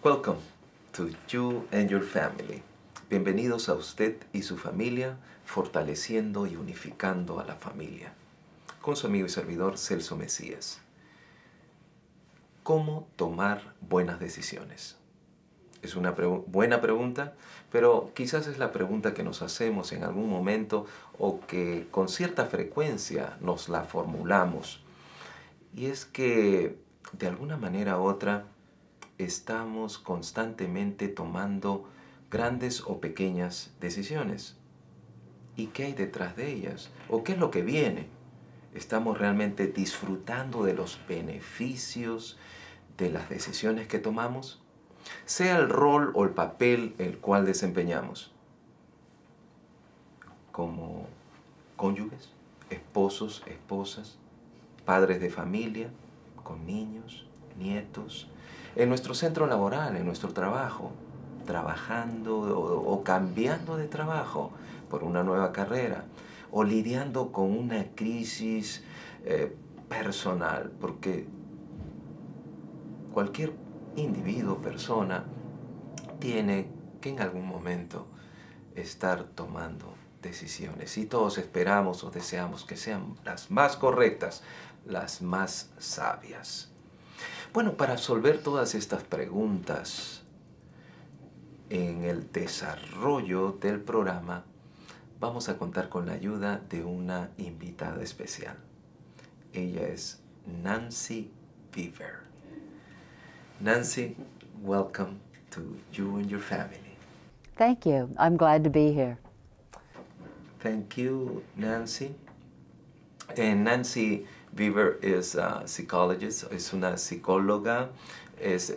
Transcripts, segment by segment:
Welcome to you and your family. Bienvenidos a usted y su familia, fortaleciendo y unificando a la familia. Con su amigo y servidor Celso Mesías. ¿Cómo tomar buenas decisiones? Es una buena pregunta, pero quizás es la pregunta que nos hacemos en algún momento o que con cierta frecuencia nos la formulamos. Y es que de alguna manera u otra estamos constantemente tomando grandes o pequeñas decisiones. ¿Y qué hay detrás de ellas? ¿O qué es lo que viene? ¿Estamos realmente disfrutando de los beneficios de las decisiones que tomamos? Sea el rol o el papel el cual desempeñamos. Como cónyuges, esposos, esposas, padres de familia, con niños, nietos, en nuestro centro laboral, en nuestro trabajo, trabajando o cambiando de trabajo por una nueva carrera, o lidiando con una crisis personal, porque cualquier individuo, persona, tiene que en algún momento estar tomando decisiones. Y todos esperamos o deseamos que sean las más correctas, las más sabias. Bueno, para resolver todas estas preguntas en el desarrollo del programa, vamos a contar con la ayuda de una invitada especial. Ella es Nancy Beaver. Nancy, welcome to you and your family. Thank you. I'm glad to be here. Thank you, Nancy. And Nancy Beaver is a psychologist, es una psicóloga, es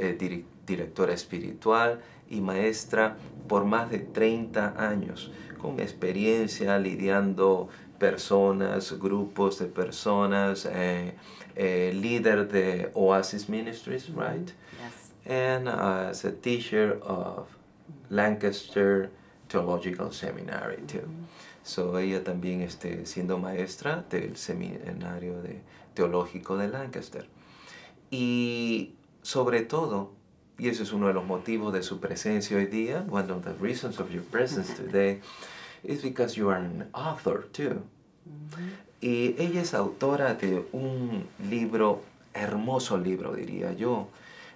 directora espiritual y maestra por más de 30 años, con experiencia lidiando personas, grupos de personas, líder de Oasis Ministries, right? Yes. And as a teacher of Lancaster Theological Seminary too. So ella también siendo maestra del seminario teológico de Lancaster. Y sobre todo, y ese es uno de los motivos de su presencia hoy día, one of the reasons of your presence today, is because you are an author too. Y ella es autora de un libro, hermoso libro diría yo.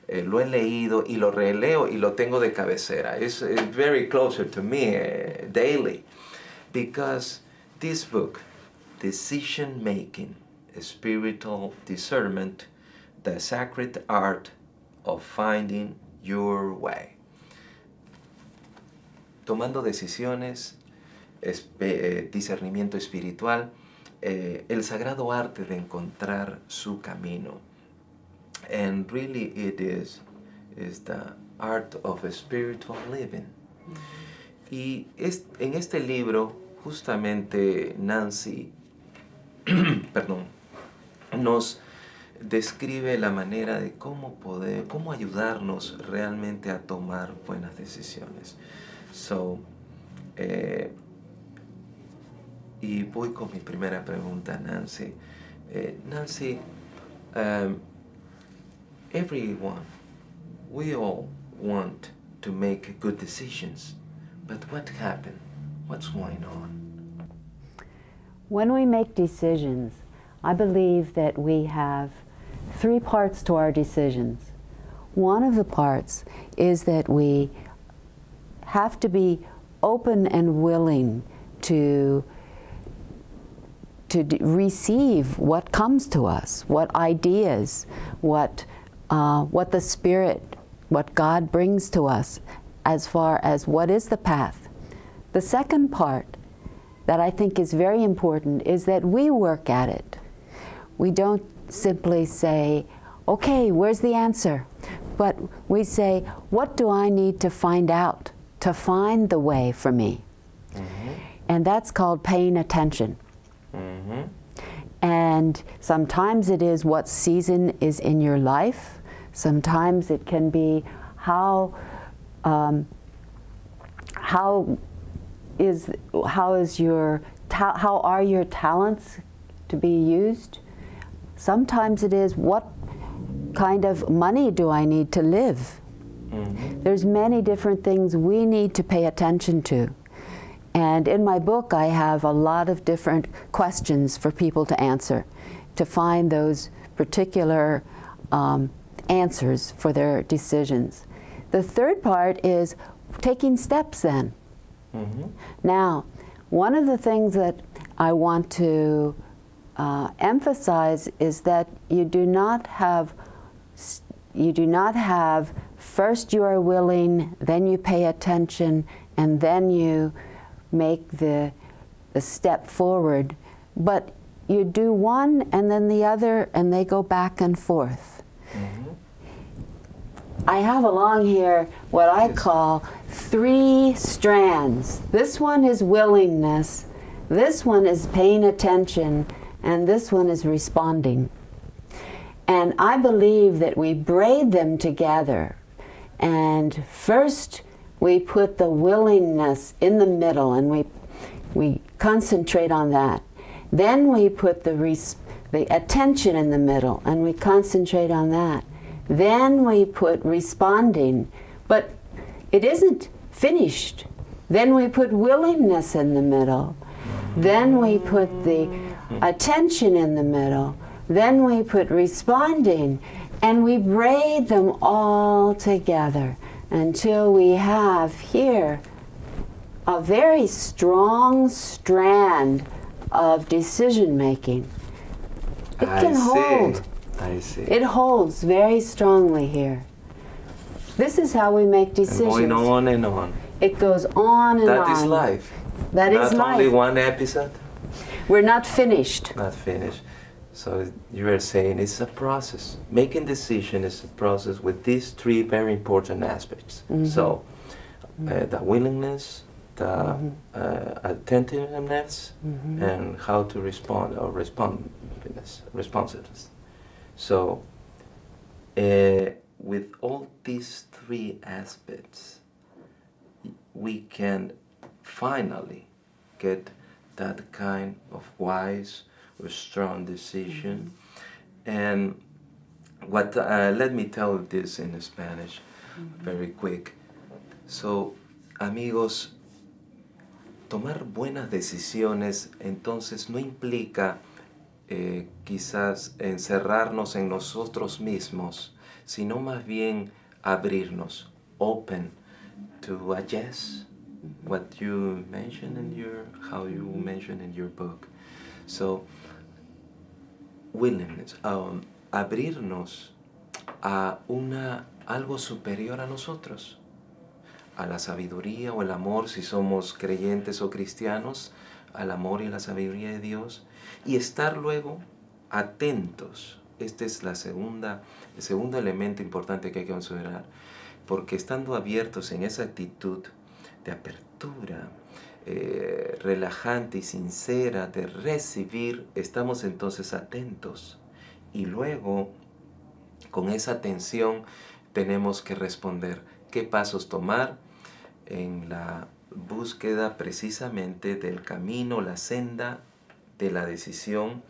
Lo he leído y lo releo y lo tengo de cabecera. It's very closer to me daily. Because this book, Decision Making, Spiritual Discernment, The Sacred Art of Finding Your Way. Tomando decisiones, discernimiento espiritual, el sagrado arte de encontrar su camino. And really it is the art of a spiritual living. Y en este libro, justamente Nancy nos describe la manera de cómo ayudarnos realmente a tomar buenas decisiones. Y voy con mi primera pregunta, Nancy. Nancy, we all want to make good decisions. But what happened? What's going on? When we make decisions, I believe that we have three parts to our decisions. One of the parts is that we have to be open and willing to receive what comes to us, what ideas, what the Spirit, what God brings to us, as far as what is the path. The second part that I think is very important is that we work at it. We don't simply say, okay, where's the answer? But we say, what do I need to find out to find the way for me? Mm-hmm. And that's called paying attention. Mm-hmm. And sometimes it is what season is in your life. Sometimes it can be how are your talents to be used? Sometimes it is what kind of money do I need to live There's many different things we need to pay attention to. And in my book, I have a lot of different questions for people to answer, to find those particular answers for their decisions. The third part is taking steps then. Now, one of the things that I want to emphasize is that you do not have first you are willing, then you pay attention, and then you make the step forward. But you do one and then the other, and they go back and forth. I have along here what I call 3 strands. This one is willingness, this one is paying attention, and this one is responding. And I believe that we braid them together. And first we put the willingness in the middle, and we concentrate on that. Then we put the attention in the middle, and we concentrate on that. Then we put responding, but it isn't finished. Then we put willingness in the middle. Then we put the attention in the middle. Then we put responding, and we braid them all together until we have here a very strong strand of decision making. It can hold. I see. It holds very strongly here. This is how we make decisions. And going on and on. It goes on and on. That is life. That is life. Not only one episode. We're not finished. Not finished. So you are saying it's a process. Making decision is a process with these 3 very important aspects. So the willingness, the attentiveness, and how to respond, or responsiveness. So with all these 3 aspects, we can finally get that kind of wise or strong decision. And what let me tell this in Spanish very quick. So, amigos, tomar buenas decisiones entonces no implica quizás encerrarnos en nosotros mismos, sino más bien abrirnos, open to a yes, what you mentioned in how you mentioned in your book. So, willingness, abrirnos a algo superior a nosotros, a la sabiduría o el amor, si somos creyentes o cristianos, al amor y la sabiduría de Dios, y estar luego atentos. Este es el segundo elemento importante que hay que considerar, porque estando abiertos en esa actitud de apertura, relajante y sincera de recibir, estamos entonces atentos, y luego con esa atención tenemos que responder qué pasos tomar en la búsqueda precisamente del camino, la senda de la decisión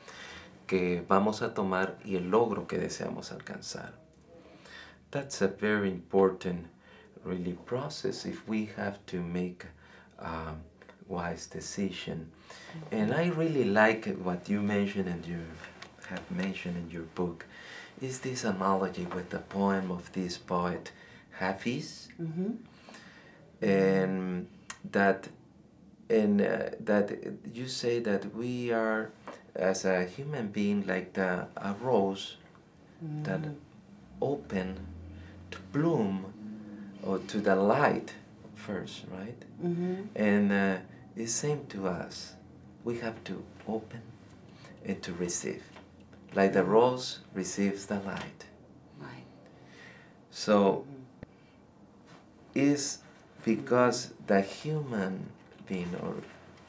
que vamos a tomar y el logro que deseamos alcanzar. That's a very important really process if we have to make a wise decision. And I really like what you mentioned and you have mentioned in your book is this analogy with the poem of this poet Hafiz, and that you say that we are as a human being like a rose that open to bloom or to the light first, right? And it's same to us. We have to open and to receive. Like the rose receives the light. Right. So it's because the human being, or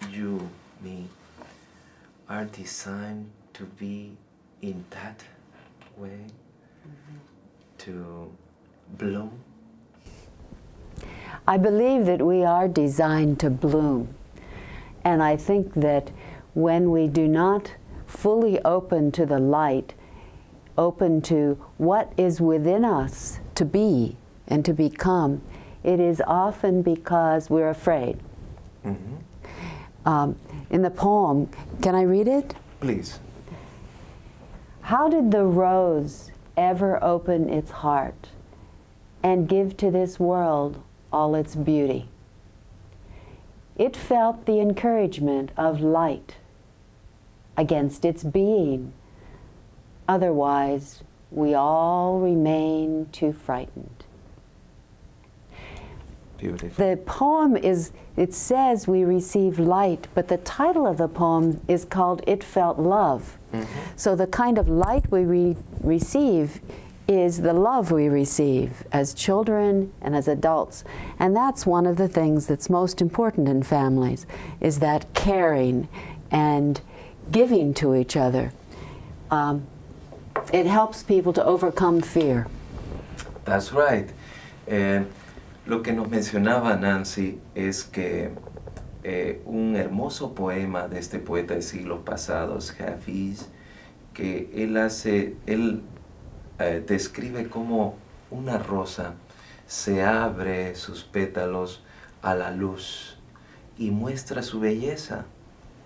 you, me, are designed to be in that way, to bloom. I believe that we are designed to bloom. And I think that when we do not fully open to the light, open to what is within us to be and to become, it is often because we're afraid. In the poem, can I read it? Please. How did the rose ever open its heart and give to this world all its beauty? It felt the encouragement of light against its being. Otherwise, we all remain too frightened. Beautiful. The poem is, it says we receive light, but the title of the poem is called It Felt Love. So the kind of light we receive is the love we receive as children and as adults. And that's one of the things that's most important in families, is that caring and giving to each other. It helps people to overcome fear. That's right. Lo que nos mencionaba Nancy es que un hermoso poema de este poeta de siglos pasados, Hafiz, que él describe cómo una rosa se abre sus pétalos a la luz y muestra su belleza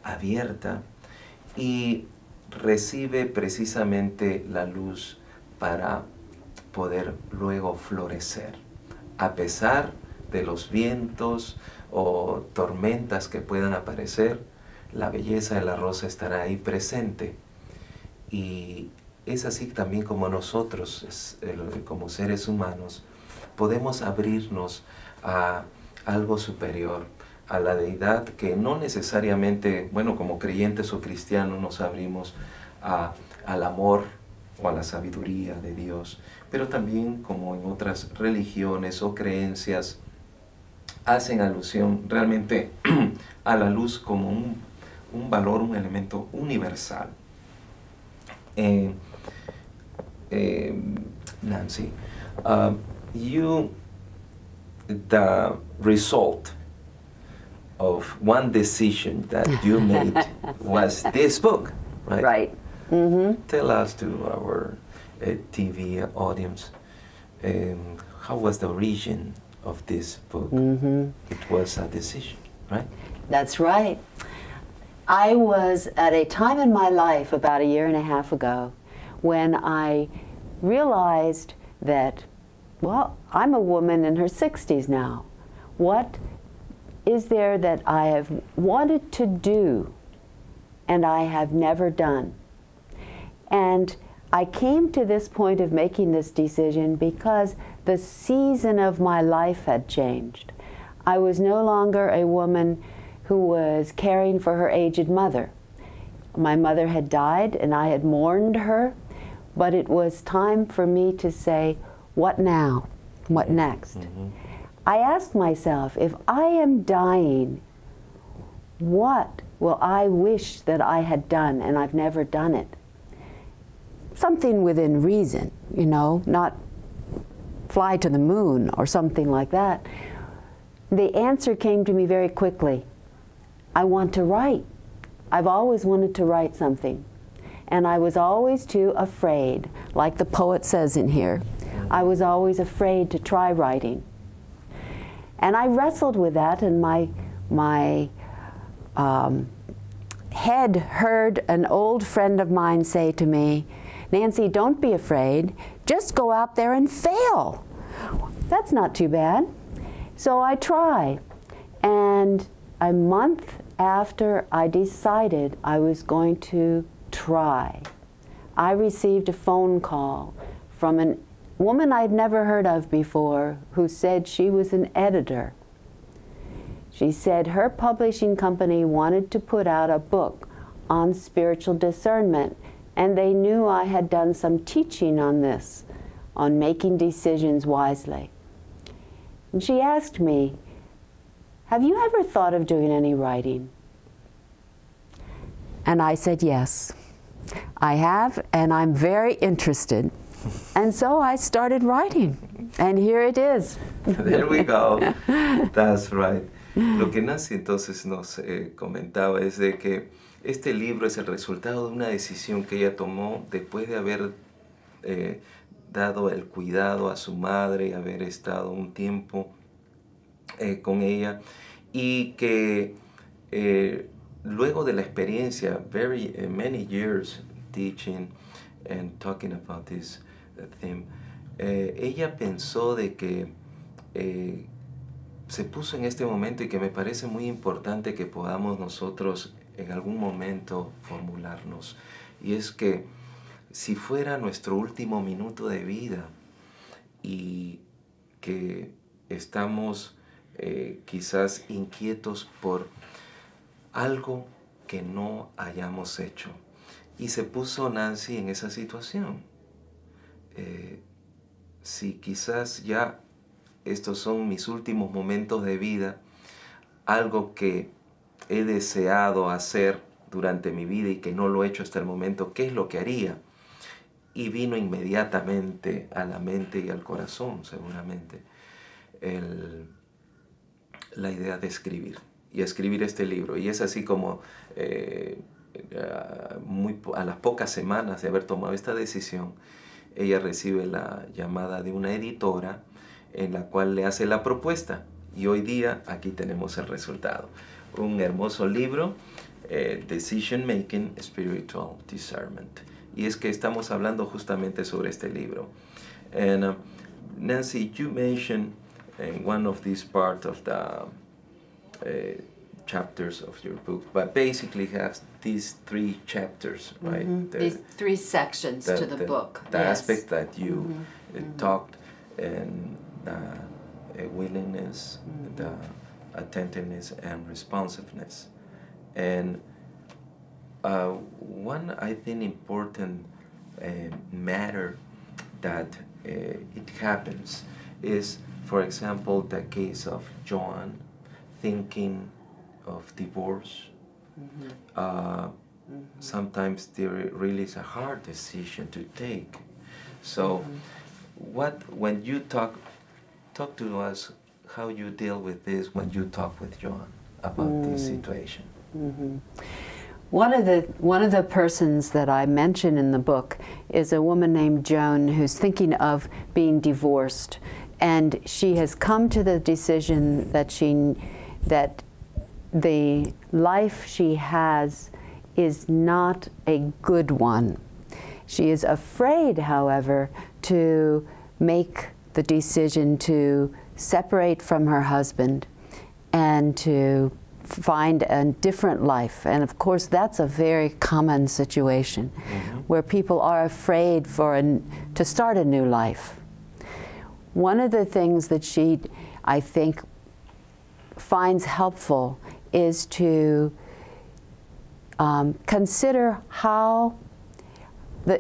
abierta y recibe precisamente la luz para poder luego florecer. A pesar de los vientos o tormentas que puedan aparecer, la belleza de la rosa estará ahí presente. Y es así también como nosotros, como seres humanos, podemos abrirnos a algo superior, a la deidad, que no necesariamente, bueno, como creyentes o cristianos nos abrimos al amor o a la sabiduría de Dios, pero también, como en otras religiones o creencias, hacen alusión realmente a la luz como un valor, un elemento universal. Nancy, the result of one decision that you made was this book, right? Right. Tell us, to our TV audience, how was the origin of this book? It was a decision, right? That's right. I was at a time in my life about 1.5 years ago when I realized that, well, I'm a woman in her 60s now. What is there that I have wanted to do and I have never done? And I came to this point of making this decision because the season of my life had changed. I was no longer a woman who was caring for her aged mother. My mother had died and I had mourned her, but it was time for me to say, what now? What next? I asked myself, if I am dying, what will I wish that I had done and I've never done it? Something within reason, you know, not fly to the moon or something like that. The answer came to me very quickly. I want to write. I've always wanted to write something. And I was always too afraid, like the poet says in here. I was always afraid to try writing. And I wrestled with that, and my head heard an old friend of mine say to me, Nancy, don't be afraid, just go out there and fail. That's not too bad. So I tried, and a month after I decided I was going to try, I received a phone call from a woman I'd never heard of before who said she was an editor. She said her publishing company wanted to put out a book on spiritual discernment, and they knew I had done some teaching on this, on making decisions wisely. And she asked me, have you ever thought of doing any writing? And I said, yes, I have, and I'm very interested. And so I started writing, and here it is. There we go. That's right. Lo que Nancy entonces nos comentaba es de que este libro es el resultado de una decisión que ella tomó después de haber dado el cuidado a su madre, haber estado un tiempo con ella, y que luego de la experiencia, many years teaching and talking about this theme, ella pensó de que se puso en este momento, y que me parece muy importante que podamos nosotros en algún momento formularnos, y es que si fuera nuestro último minuto de vida y que estamos quizás inquietos por algo que no hayamos hecho, y se puso Nancy en esa situación. Si quizás ya estos son mis últimos momentos de vida, algo que he deseado hacer durante mi vida y que no lo he hecho hasta el momento, ¿qué es lo que haría? Y vino inmediatamente a la mente y al corazón, seguramente, la idea de escribir, y escribir este libro. Y es así como a las pocas semanas de haber tomado esta decisión, ella recibe la llamada de una editora en la cual le hace la propuesta, y hoy día aquí tenemos el resultado. Un hermoso libro, Decision Making, Spiritual Discernment. Y es que estamos hablando justamente sobre este libro. And Nancy, you mentioned in one of these parts of the chapters of your book, but basically has these 3 chapters, right? These 3 sections to the book. The yes. aspect that you talked, and the willingness, the attentiveness, and responsiveness. And one, I think, important matter that it happens is, for example, the case of Joan thinking of divorce. Sometimes there really is a hard decision to take. So when you talk to us how you deal with this when you talk with Joan about this situation. One of the persons that I mention in the book is a woman named Joan who's thinking of being divorced, and she has come to the decision that the life she has is not a good one. She is afraid, however, to make the decision to separate from her husband and to find a different life. And of course, that's a very common situation where people are afraid to start a new life. One of the things that she, I think, finds helpful is to consider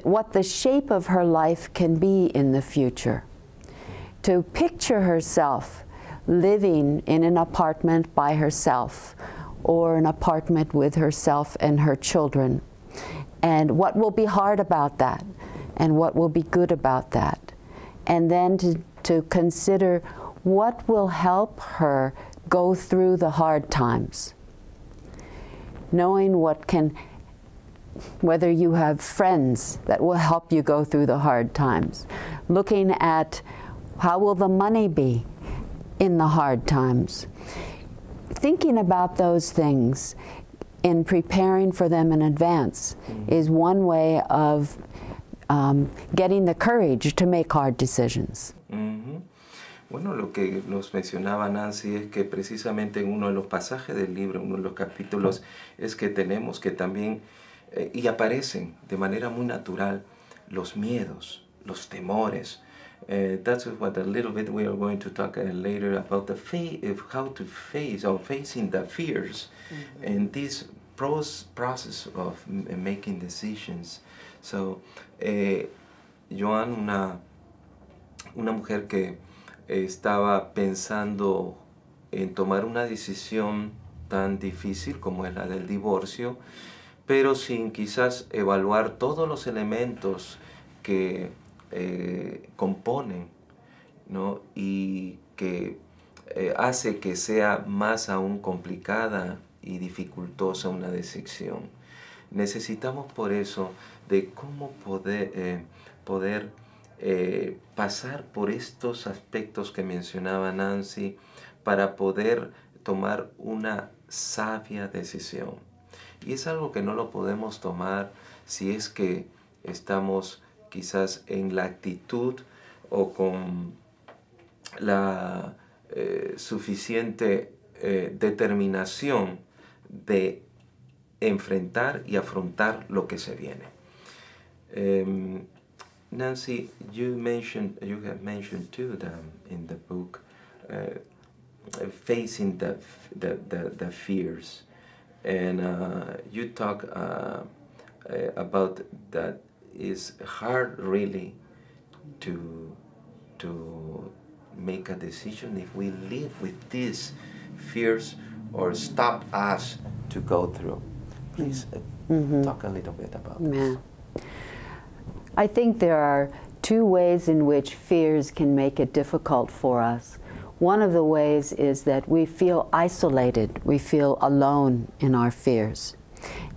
what the shape of her life can be in the future. To picture herself living in an apartment by herself, or an apartment with herself and her children, and what will be hard about that, and what will be good about that. And then to consider what will help her go through the hard times. Knowing whether you have friends that will help you go through the hard times. Looking at how will the money be in the hard times. Thinking about those things and preparing for them in advance is one way of getting the courage to make hard decisions. Bueno, lo que nos mencionaba Nancy es que precisamente en uno de los pasajes del libro, uno de los capítulos, es que tenemos que también, y aparecen de manera muy natural, los miedos, los temores. That's what a little bit we are going to talk later about how to face or facing the fears and this process of making decisions. So, Joan, una mujer que estaba pensando en tomar una decisión tan difícil como es la del divorcio, pero sin quizás evaluar todos los elementos que componen, ¿no? Y que hace que sea más aún complicada y dificultosa una decisión. Necesitamos por eso de cómo poder pasar por estos aspectos que mencionaba Nancy para poder tomar una sabia decisión. Y es algo que no lo podemos tomar si es que estamos quizás en la actitud o con la suficiente determinación de enfrentar y afrontar lo que se viene. Nancy, you have mentioned too in the book facing the fears, and you talk about that it's hard really to make a decision if we live with these fears or stop us to go through. Please talk a little bit about this. I think there are two ways in which fears can make it difficult for us. One of the ways is that we feel isolated, we feel alone in our fears.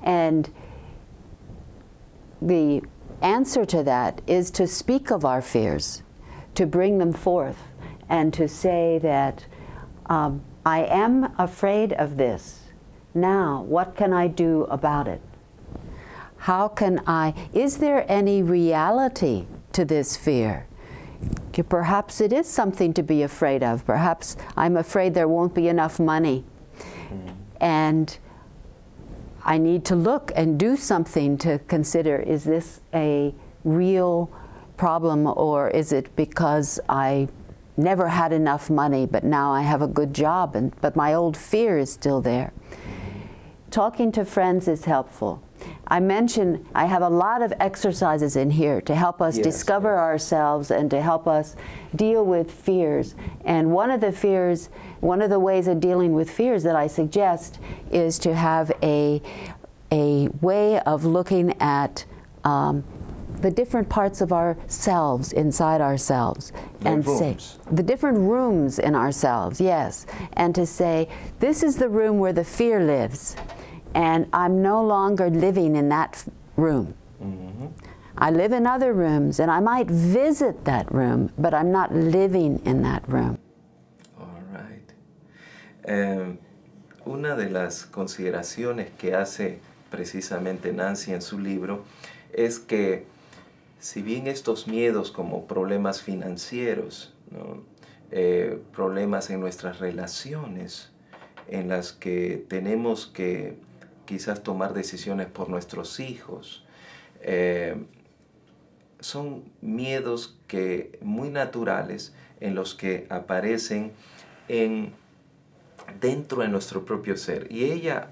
And the answer to that is to speak of our fears, to bring them forth, and to say that I am afraid of this. Now, what can I do about it? How can is there any reality to this fear? Perhaps it is something to be afraid of. Perhaps I'm afraid there won't be enough money. And I need to look and do something to consider, is this a real problem, or is it because I never had enough money but now I have a good job, but my old fear is still there? Talking to friends is helpful. I mentioned I have a lot of exercises in here to help us discover ourselves and to help us deal with fears. And one of the ways of dealing with fears that I suggest is to have a way of looking at the different parts of ourselves, inside ourselves, and say the different rooms in ourselves, yes, and to say, this is the room where the fear lives, and I'm no longer living in that room. I live in other rooms, and I might visit that room, but I'm not living in that room. All right. Una de las consideraciones que hace precisamente Nancy en su libro es que si bien estos miedos como problemas financieros, ¿no? Problemas en nuestras relaciones, en las que tenemos que quizás tomar decisiones por nuestros hijos, son miedos muy naturales en los que aparecen dentro de nuestro propio ser. Y ella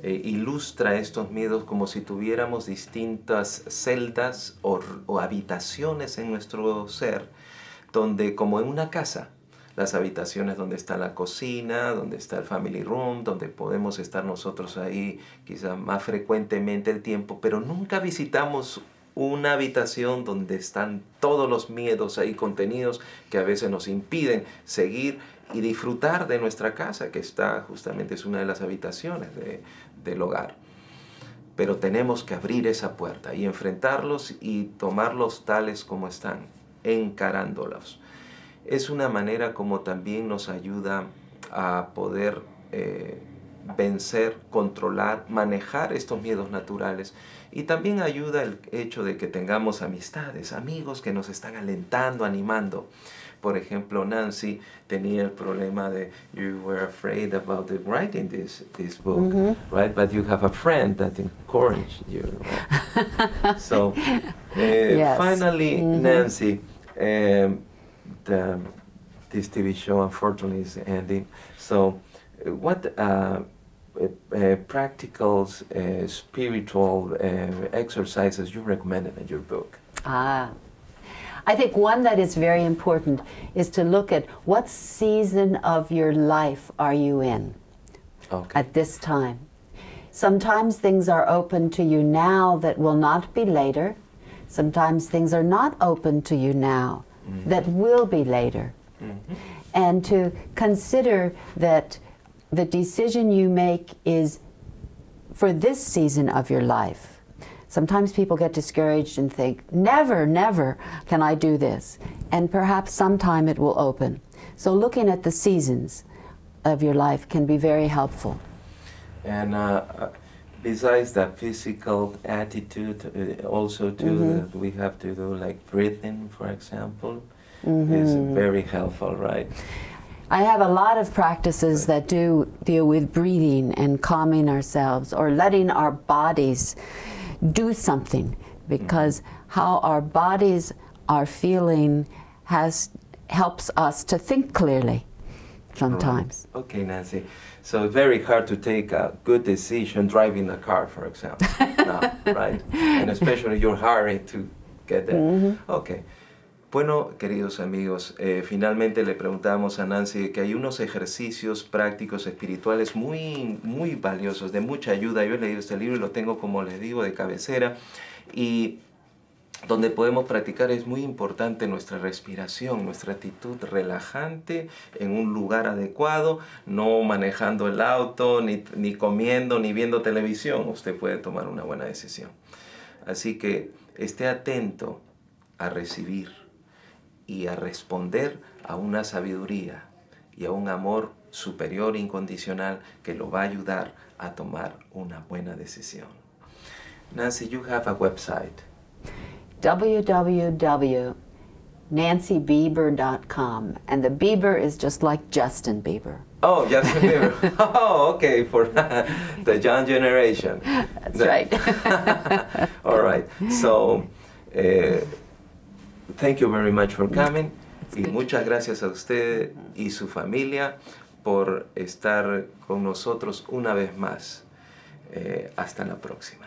ilustra estos miedos como si tuviéramos distintas celdas o habitaciones en nuestro ser, donde, como en una casa, las habitaciones donde está la cocina, donde está el family room, donde podemos estar nosotros ahí quizás más frecuentemente el tiempo, pero nunca visitamos una habitación donde están todos los miedos ahí contenidos que a veces nos impiden seguir y disfrutar de nuestra casa, que justamente es una de las habitaciones del hogar. Pero tenemos que abrir esa puerta y enfrentarlos y tomarlos tales como están, encarándolos. Es una manera como también nos ayuda a poder vencer, controlar, manejar estos miedos naturales. Y también ayuda el hecho de que tengamos amistades, amigos que nos están alentando, animando. Por ejemplo, Nancy tenía el problema de you were afraid about writing this book, right? But you have a friend that encouraged you. Right? So, yes. Finally, Nancy, this TV show unfortunately is ending. So, what practical, spiritual exercises you recommended in your book? I think one that is very important is to look at what season of your life are you in at this time. Sometimes things are open to you now that will not be later. Sometimes things are not open to you now that will be later. And to consider that the decision you make is for this season of your life. Sometimes people get discouraged and think, never, never can I do this. And perhaps sometime it will open. So looking at the seasons of your life can be very helpful. And besides that physical attitude, also too, that we have to do like breathing, for example, is very helpful, right? I have a lot of practices that do deal with breathing and calming ourselves or letting our bodies do something, because how our bodies are feeling helps us to think clearly sometimes. Right. Okay, Nancy. So it's very hard to take a good decision driving a car, for example, now, right? And especially you're hurried to get there. Okay. Bueno, queridos amigos, finalmente le preguntamos a Nancy que hay unos ejercicios prácticos espirituales muy valiosos, de mucha ayuda. Yo he leído este libro y lo tengo, como les digo, de cabecera, y donde podemos practicar es muy importante nuestra respiración, nuestra actitud relajante en un lugar adecuado, no manejando el auto, ni comiendo, ni viendo televisión. Usted puede tomar una buena decisión. Así que esté atento a recibir y a responder a una sabiduría y a un amor superior incondicional que lo va a ayudar a tomar una buena decisión. Nancy, you have a website. www.nancybieber.com, and the Bieber is just like Justin Bieber. Oh, Justin Bieber. Oh, okay, for the young generation. That's right. All right. So, thank you very much for coming. Y muchas gracias a usted y su familia por estar con nosotros una vez más. Hasta la próxima.